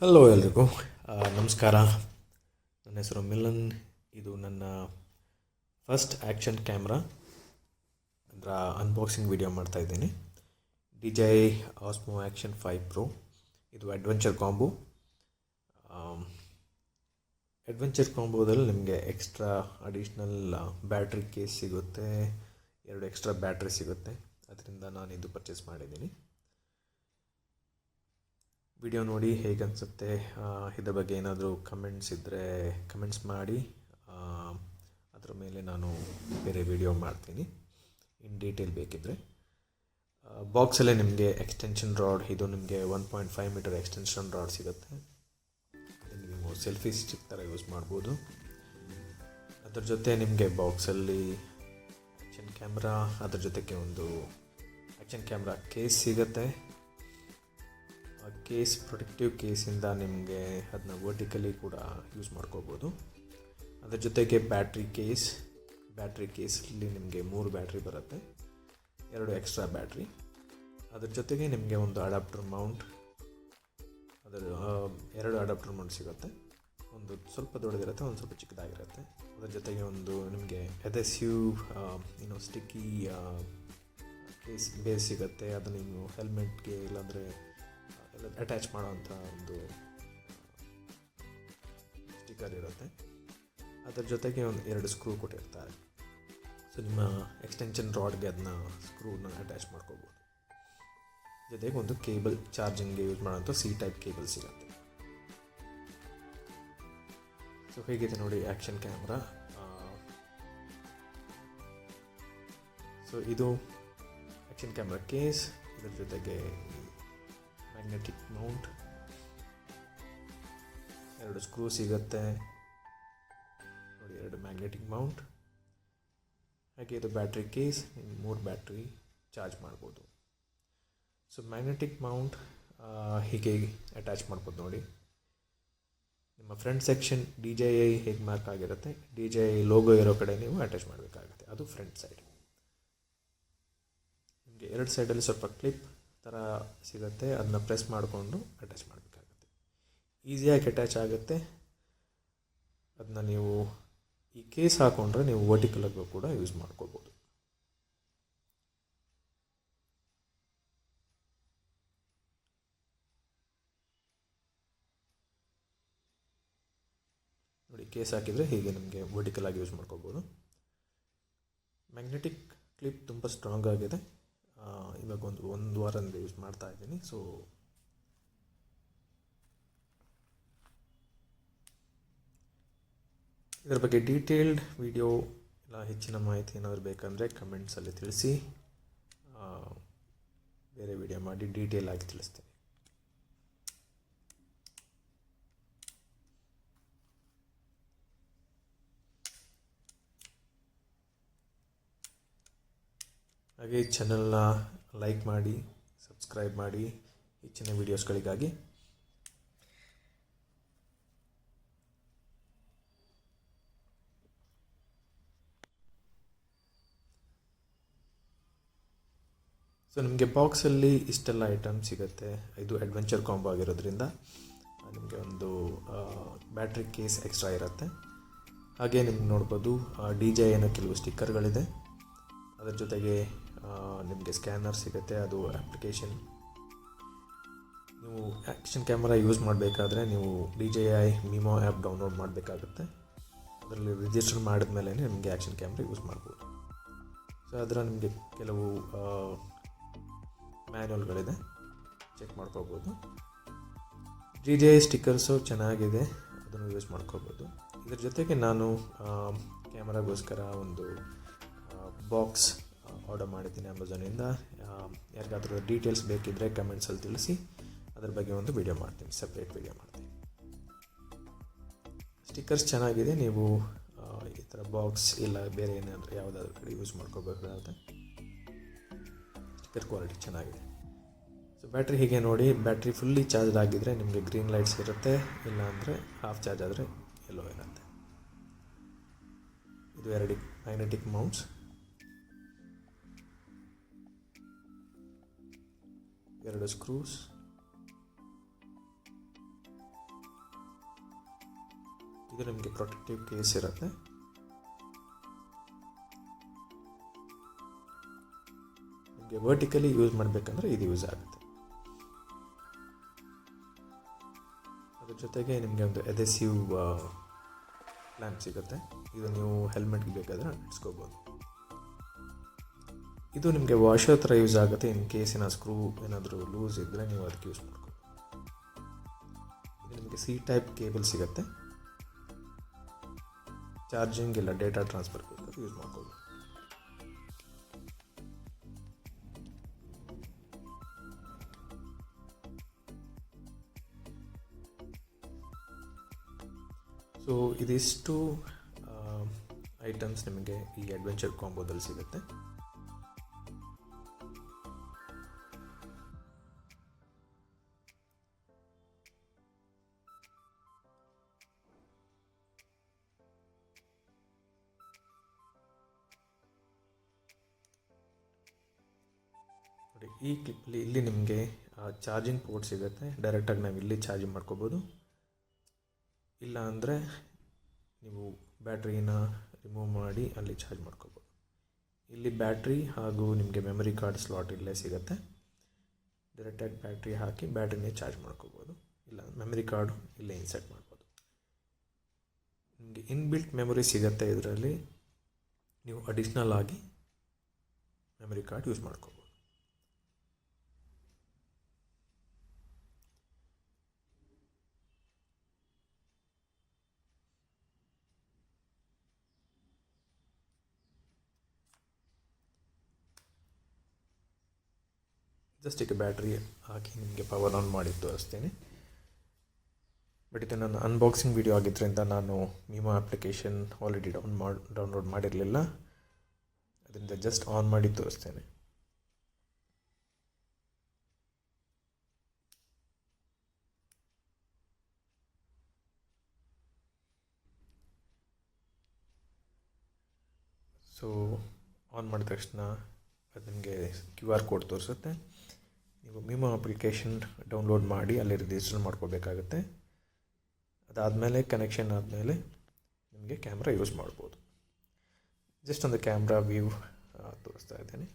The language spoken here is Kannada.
ಹಲೋ ಎಲ್ರಿಗೂ ನಮಸ್ಕಾರ. ನನ್ನ ಹೆಸರು ಮಿಲನ್. ಇದು ನನ್ನ ಫಸ್ಟ್ ಆ್ಯಕ್ಷನ್ ಕ್ಯಾಮ್ರಾ ಅಂದರೆ ಅನ್ಬಾಕ್ಸಿಂಗ್ ವಿಡಿಯೋ ಮಾಡ್ತಾಯಿದ್ದೀನಿ. DJI Osmo Action 5 Pro. ಇದು ಅಡ್ವೆಂಚರ್ ಕಾಂಬೋದಲ್ಲಿ ನಿಮಗೆ ಎಕ್ಸ್ಟ್ರಾ ಅಡಿಷ್ನಲ್ ಬ್ಯಾಟ್ರಿ ಕೇಸ್ ಸಿಗುತ್ತೆ, 2 ಎಕ್ಸ್ಟ್ರಾ ಬ್ಯಾಟ್ರಿ ಸಿಗುತ್ತೆ. ಅದರಿಂದ ನಾನು ಇದು ಪರ್ಚೇಸ್ ಮಾಡಿದ್ದೀನಿ. ವಿಡಿಯೋ ನೋಡಿ ಹೇಗೆ ಅನಿಸುತ್ತೆ, ಇದ್ರ ಬಗ್ಗೆ ಏನಾದರೂ ಕಮೆಂಟ್ಸ್ ಇದ್ದರೆ ಕಮೆಂಟ್ಸ್ ಮಾಡಿ. ಅದರ ಮೇಲೆ ನಾನು ಬೇರೆ ವಿಡಿಯೋ ಮಾಡ್ತೀನಿ ಇನ್ ಡೀಟೇಲ್ ಬೇಕಿದ್ದರೆ. ಬಾಕ್ಸಲ್ಲೇ ನಿಮಗೆ ಎಕ್ಸ್ಟೆನ್ಷನ್ ರಾಡ್, ಇದು ನಿಮಗೆ 1.5 ಮೀಟರ್ ಎಕ್ಸ್ಟೆನ್ಷನ್ ರಾಡ್ ಸಿಗುತ್ತೆ. ನೀವು ಸೆಲ್ಫಿ ಸ್ಟಿಕ್ ಥರ ಯೂಸ್ ಮಾಡ್ಬೋದು. ಅದರ ಜೊತೆ ನಿಮಗೆ ಬಾಕ್ಸಲ್ಲಿ ಆ್ಯಕ್ಷನ್ ಕ್ಯಾಮ್ರಾ, ಅದರ ಜೊತೆಗೆ ಒಂದು ಆ್ಯಕ್ಷನ್ ಕ್ಯಾಮ್ರಾ ಕೇಸ್ ಸಿಗುತ್ತೆ. ಕೇಸ್ ಪ್ರೊಟೆಕ್ಟಿವ್ ಕೇಸಿಂದ ನಿಮಗೆ ಅದನ್ನ ವರ್ಟಿಕಲಿ ಕೂಡ ಯೂಸ್ ಮಾಡ್ಕೋಬೋದು. ಅದರ ಜೊತೆಗೆ ಬ್ಯಾಟ್ರಿ ಕೇಸಲ್ಲಿ ನಿಮಗೆ 3 ಬ್ಯಾಟ್ರಿ ಬರುತ್ತೆ, 2 ಎಕ್ಸ್ಟ್ರಾ ಬ್ಯಾಟ್ರಿ. ಅದ್ರ ಜೊತೆಗೆ ನಿಮಗೆ ಒಂದು ಅಡಾಪ್ಟರ್ ಮೌಂಟ್, ಅದರ 2 ಅಡಾಪ್ಟರ್ ಮೌಂಟ್ ಸಿಗುತ್ತೆ. ಒಂದು ಸ್ವಲ್ಪ ದೊಡ್ಡದಿರುತ್ತೆ, ಒಂದು ಸ್ವಲ್ಪ ಚಿಕ್ಕದಾಗಿರುತ್ತೆ. ಅದರ ಜೊತೆಗೆ ಒಂದು ನಿಮಗೆ ಎದೆಸಿವ್ ಸ್ಟಿಕ್ಕಿ ಕೇಸ್ ಬೇಸ್ ಸಿಗುತ್ತೆ. ಅದು ನೀವು ಹೆಲ್ಮೆಟ್ಗೆ ಇಲ್ಲಾಂದರೆ ಅಟ್ಯಾಚ್ ಮಾಡೋವಂಥ ಒಂದು ಸ್ಟಿಕ್ಕರ್ ಇರುತ್ತೆ. ಅದರ ಜೊತೆಗೆ ಒಂದು 2 ಸ್ಕ್ರೂ ಕೊಟ್ಟಿರ್ತಾರೆ. ಸೊ ನಿಮ್ಮ ಎಕ್ಸ್ಟೆನ್ಷನ್ ರಾಡ್ಗೆ ಅದನ್ನ ಸ್ಕ್ರೂನ ಅಟ್ಯಾಚ್ ಮಾಡ್ಕೋಬೋದು. ಜೊತೆಗೆ ಒಂದು ಕೇಬಲ್, ಚಾರ್ಜಿಂಗ್ಗೆ ಯೂಸ್ ಮಾಡೋಂಥ C-ಟೈಪ್ ಕೇಬಲ್ ಸಿಗುತ್ತೆ. ಸೊ ಹೇಗಿದೆ ನೋಡಿ ಆ್ಯಕ್ಷನ್ ಕ್ಯಾಮ್ರಾ. ಸೊ ಇದು ಆ್ಯಕ್ಷನ್ ಕ್ಯಾಮ್ರಾ ಕೇಸ್, ಇದರ ಜೊತೆಗೆ ಮ್ಯಾಗ್ನೆಟಿಕ್ ಮೌಂಟ್, 2 ಸ್ಕ್ರೂ ಸಿಗುತ್ತೆ ನೋಡಿ, 2 ಮ್ಯಾಗ್ನೆಟಿಕ್ ಮೌಂಟ್. ಹಾಗೆ ಇದು ಬ್ಯಾಟ್ರಿ ಕೇಸ್, 3 ಬ್ಯಾಟ್ರಿ ಚಾರ್ಜ್ ಮಾಡ್ಬೋದು. ಸೊ ಮ್ಯಾಗ್ನೆಟಿಕ್ ಮೌಂಟ್ ಹೀಗೆ ಅಟ್ಯಾಚ್ ಮಾಡ್ಬೋದು ನೋಡಿ. ನಿಮ್ಮ ಫ್ರಂಟ್ ಸೆಕ್ಷನ್ DJI ಹೇಗೆ ಮಾರ್ಕ್ ಆಗಿರುತ್ತೆ, DJI ಲೋಗೋ ಇರೋ ಕಡೆ ನೀವು ಅಟ್ಯಾಚ್ ಮಾಡಬೇಕಾಗುತ್ತೆ. ಅದು ಫ್ರಂಟ್ ಸೈಡ್. ನಿಮಗೆ 2 ಸೈಡಲ್ಲಿ ಸ್ವಲ್ಪ ಕ್ಲಿಪ್ ಥರ ಸಿಗುತ್ತೆ, ಅದನ್ನ ಪ್ರೆಸ್ ಮಾಡಿಕೊಂಡು ಅಟ್ಯಾಚ್ ಮಾಡಬೇಕಾಗುತ್ತೆ. ಈಸಿಯಾಗಿ ಅಟ್ಯಾಚ್ ಆಗುತ್ತೆ. ಅದನ್ನ ನೀವು ಈ ಕೇಸ್ ಹಾಕೊಂಡ್ರೆ ನೀವು ವರ್ಟಿಕಲಾಗೂ ಕೂಡ ಯೂಸ್ ಮಾಡ್ಕೋಬೋದು. ನೋಡಿ, ಕೇಸ್ ಹಾಕಿದರೆ ಹೀಗೆ ನಿಮಗೆ ವರ್ಟಿಕಲಾಗಿ ಯೂಸ್ ಮಾಡ್ಕೋಬೋದು. ಮ್ಯಾಗ್ನೆಟಿಕ್ ಕ್ಲಿಪ್ ತುಂಬ ಸ್ಟ್ರಾಂಗ್ ಆಗಿದೆ. ಇವಾಗ ಒಂದು ವಾರದಿಂದ ಯೂಸ್ ಮಾಡ್ತಾ ಇದ್ದೀನಿ. ಸೊ ಇದರ ಬಗ್ಗೆ ಡೀಟೇಲ್ಡ್ ವಿಡಿಯೋ ಇಲ್ಲ ಹೆಚ್ಚಿನ ಮಾಹಿತಿ ಏನಾದರೂ ಬೇಕಂದರೆ ಕಮೆಂಟ್ಸಲ್ಲಿ ತಿಳಿಸಿ, ಬೇರೆ ವಿಡಿಯೋ ಮಾಡಿ ಡೀಟೇಲ್ ಆಗಿ ತಿಳಿಸ್ತೀನಿ. ಹಾಗೆ ಚಾನಲ್ನ ಲೈಕ್ ಮಾಡಿ, ಸಬ್ಸ್ಕ್ರೈಬ್ ಮಾಡಿ ಹೆಚ್ಚಿನ ವೀಡಿಯೋಸ್ಗಳಿಗಾಗಿ. ಸೊ ನಿಮಗೆ ಬಾಕ್ಸಲ್ಲಿ ಇಷ್ಟೆಲ್ಲ ಐಟಮ್ ಸಿಗುತ್ತೆ. ಇದು ಅಡ್ವೆಂಚರ್ ಕಾಂಬೋ ಆಗಿರೋದ್ರಿಂದ ನಿಮಗೆ ಒಂದು ಬ್ಯಾಟ್ರಿ ಕೇಸ್ ಎಕ್ಸ್ಟ್ರಾ ಇರುತ್ತೆ. ಹಾಗೆ ನಿಮ್ಗೆ ನೋಡ್ಬೋದು DJIನ ಕೆಲವು ಸ್ಟಿಕ್ಕರ್ಗಳಿದೆ. ಅದರ ಜೊತೆಗೆ ನಿಮಗೆ ಸ್ಕ್ಯಾನರ್ ಸಿಗುತ್ತೆ, ಅದು ಅಪ್ಲಿಕೇಶನ್. ನೀವು ಆ್ಯಕ್ಷನ್ ಕ್ಯಾಮ್ರಾ ಯೂಸ್ ಮಾಡಬೇಕಾದ್ರೆ ನೀವು DJI ಮಿಮೋ ಆ್ಯಪ್ ಡೌನ್ಲೋಡ್ ಮಾಡಬೇಕಾಗುತ್ತೆ. ಅದರಲ್ಲಿ ರಿಜಿಸ್ಟರ್ ಮಾಡಿದ ಮೇಲೆ ನಿಮಗೆ ಆ್ಯಕ್ಷನ್ ಕ್ಯಾಮ್ರಾ ಯೂಸ್ ಮಾಡ್ಬೋದು. ಸೊ ಅದರ ನಿಮಗೆ ಕೆಲವು ಮ್ಯಾನ್ಯಲ್ಗಳಿದೆ, ಚೆಕ್ ಮಾಡ್ಕೋಬೋದು. DJI ಸ್ಟಿಕ್ಕರ್ಸು ಚೆನ್ನಾಗಿದೆ, ಅದನ್ನು ಯೂಸ್ ಮಾಡ್ಕೋಬೋದು. ಇದ್ರ ಜೊತೆಗೆ ನಾನು ಕ್ಯಾಮ್ರಾಗೋಸ್ಕರ ಒಂದು ಬಾಕ್ಸ್ ಆರ್ಡರ್ ಮಾಡಿದ್ದೀನಿ ಅಮೆಝಾನಿಂದ. ಯಾರಿಗಾದ್ರೂ ಡೀಟೇಲ್ಸ್ ಬೇಕಿದ್ದರೆ ಕಮೆಂಟ್ಸಲ್ಲಿ ತಿಳಿಸಿ, ಅದ್ರ ಬಗ್ಗೆ ಒಂದು ವಿಡಿಯೋ ಮಾಡ್ತೀನಿ, ಸಪ್ರೇಟ್ ವಿಡಿಯೋ ಮಾಡ್ತೀನಿ. ಸ್ಟಿಕ್ಕರ್ಸ್ ಚೆನ್ನಾಗಿದೆ, ನೀವು ಈ ಥರ ಬಾಕ್ಸ್ ಇಲ್ಲ ಬೇರೆ ಏನಾದರೂ ಯಾವುದಾದ್ರೂ ಕಡೆ ಯೂಸ್ ಮಾಡ್ಕೋಬೇಕಾಗುತ್ತೆ. ಸ್ಟಿಕ್ಕರ್ ಕ್ವಾಲಿಟಿ ಚೆನ್ನಾಗಿದೆ. ಸೊ ಬ್ಯಾಟ್ರಿ ಹೀಗೆ ನೋಡಿ, ಬ್ಯಾಟ್ರಿ ಫುಲ್ಲಿ ಚಾರ್ಜ್ ಆಗಿದ್ದರೆ ನಿಮಗೆ ಗ್ರೀನ್ ಲೈಟ್ಸ್ ಇರುತ್ತೆ, ಇಲ್ಲ ಅಂದರೆ ಹಾಫ್ ಚಾರ್ಜ್ ಆದರೆ ಎಲ್ಲೋ ಇರುತ್ತೆ. ಇದು 2 ಮ್ಯಾಗ್ನೆಟಿಕ್ ಮೌಂಟ್ಸ್, 2 ಸ್ಕ್ರೂಸ್, ಇದು ನಿಮಗೆ ಪ್ರೊಟೆಕ್ಟಿವ್ ಕೇಸ್ ಇರುತ್ತೆ. ನಿಮಗೆ ವರ್ಟಿಕಲಿ ಯೂಸ್ ಮಾಡಬೇಕಂದ್ರೆ ಇದು ಯೂಸ್ ಆಗುತ್ತೆ. ಅದ್ರ ಜೊತೆಗೆ ನಿಮಗೆ ಒಂದು ಎದೆಸಿವ್ ಲ್ಯಾಂಪ್ ಸಿಗುತ್ತೆ. ಇದು ನೀವು ಹೆಲ್ಮೆಟ್ಗೆ ಬೇಕಾದರೆ ಇಟ್ಸ್ಕೋಬೋದು. ಇದು ನಿಮಗೆ ವಾಷರ್ ಥರ ಯೂಸ್ ಆಗುತ್ತೆ. ಇನ್ ಕೇಸಿನ ಸ್ಕ್ರೂ ಏನಾದರೂ ಲೂಸ್ ಇದ್ದರೆ ನೀವು ಅದಕ್ಕೆ ಯೂಸ್ ಮಾಡ್ಕೋಬೋದು. ಇದು ನಿಮಗೆ ಸಿ ಟೈಪ್ ಕೇಬಲ್ ಸಿಗುತ್ತೆ. ಚಾರ್ಜಿಂಗ್ ಇಲ್ಲ ಡೇಟಾ ಟ್ರಾನ್ಸ್ಫರ್ ಯೂಸ್ ಮಾಡ್ಕೋಬೋದು. ಸೊ ಇದಿಷ್ಟು ಐಟಮ್ಸ್ ನಿಮಗೆ ಈ ಅಡ್ವೆಂಚರ್ ಕಾಂಬೋದಲ್ಲಿ ಸಿಗುತ್ತೆ. ನೋಡಿ, ಈ ಕ್ಲಿಪ್ಪಲ್ಲಿ ಇಲ್ಲಿ ನಿಮಗೆ ಚಾರ್ಜಿಂಗ್ ಪೋರ್ಟ್ ಸಿಗುತ್ತೆ. ಡೈರೆಕ್ಟಾಗಿ ನಾವು ಇಲ್ಲಿ ಚಾರ್ಜಿಂಗ್ ಮಾಡ್ಕೋಬೋದು. ಇಲ್ಲ ಅಂದರೆ ನೀವು ಬ್ಯಾಟ್ರಿನ ರಿಮೂವ್ ಮಾಡಿ ಅಲ್ಲಿ ಚಾರ್ಜ್ ಮಾಡ್ಕೋಬೋದು. ಇಲ್ಲಿ ಬ್ಯಾಟ್ರಿ ಹಾಗೂ ನಿಮಗೆ ಮೆಮರಿ ಕಾರ್ಡ್ ಸ್ಲಾಟ್ ಇಲ್ಲೇ ಸಿಗುತ್ತೆ. ಡೈರೆಕ್ಟಾಗಿ ಬ್ಯಾಟ್ರಿ ಹಾಕಿ ಬ್ಯಾಟ್ರಿನೇ ಚಾರ್ಜ್ ಮಾಡ್ಕೋಬೋದು. ಇಲ್ಲ ಮೆಮರಿ ಕಾರ್ಡು ಇಲ್ಲೇ ಇನ್ಸರ್ಟ್ ಮಾಡ್ಬೋದು. ನಿಮಗೆ ಇನ್ಬಿಲ್ಟ್ ಮೆಮೊರಿ ಸಿಗುತ್ತೆ. ಇದರಲ್ಲಿ ನೀವು ಅಡಿಷ್ನಲ್ ಆಗಿ ಮೆಮರಿ ಕಾರ್ಡ್ ಯೂಸ್ ಮಾಡ್ಕೋಬೋದು. ಜಸ್ಟ್ ಈಗ ಬ್ಯಾಟ್ರಿ ಹಾಕಿ ನಿಮಗೆ ಪವರ್ ಆನ್ ಮಾಡಿ ತೋರಿಸ್ತೇನೆ. ಬಟ್ ಇದು ನನ್ನ ಅನ್ಬಾಕ್ಸಿಂಗ್ ವಿಡಿಯೋ ಆಗಿದ್ದರಿಂದ ನಾನು ಮೀಮೋ ಅಪ್ಲಿಕೇಶನ್ ಆಲ್ರೆಡಿ ಡೌನ್ಲೋಡ್ ಮಾಡಿರಲಿಲ್ಲ. ಅದರಿಂದ ಜಸ್ಟ್ ಆನ್ ಮಾಡಿ ತೋರಿಸ್ತೇನೆ. ಸೊ ಆನ್ ಮಾಡಿದ ತಕ್ಷಣ ಅದು ನಿಮಗೆ QR ಕೋಡ್ ತೋರಿಸುತ್ತೆ. ನೀವು ಮೀಮೋ ಅಪ್ಲಿಕೇಶನ್ ಡೌನ್ಲೋಡ್ ಮಾಡಿ ಅಲ್ಲಿ ರಿಜಿಸ್ಟರ್ ಮಾಡ್ಕೋಬೇಕಾಗುತ್ತೆ. ಅದಾದಮೇಲೆ ಕನೆಕ್ಷನ್ ಆದಮೇಲೆ ನಿಮಗೆ ಕ್ಯಾಮ್ರಾ ಯೂಸ್ ಮಾಡ್ಬೋದು. ಜಸ್ಟ್ ಒಂದು ಕ್ಯಾಮ್ರಾ ವ್ಯೂ ತೋರಿಸ್ತಾ ಇದ್ದೇನೆ.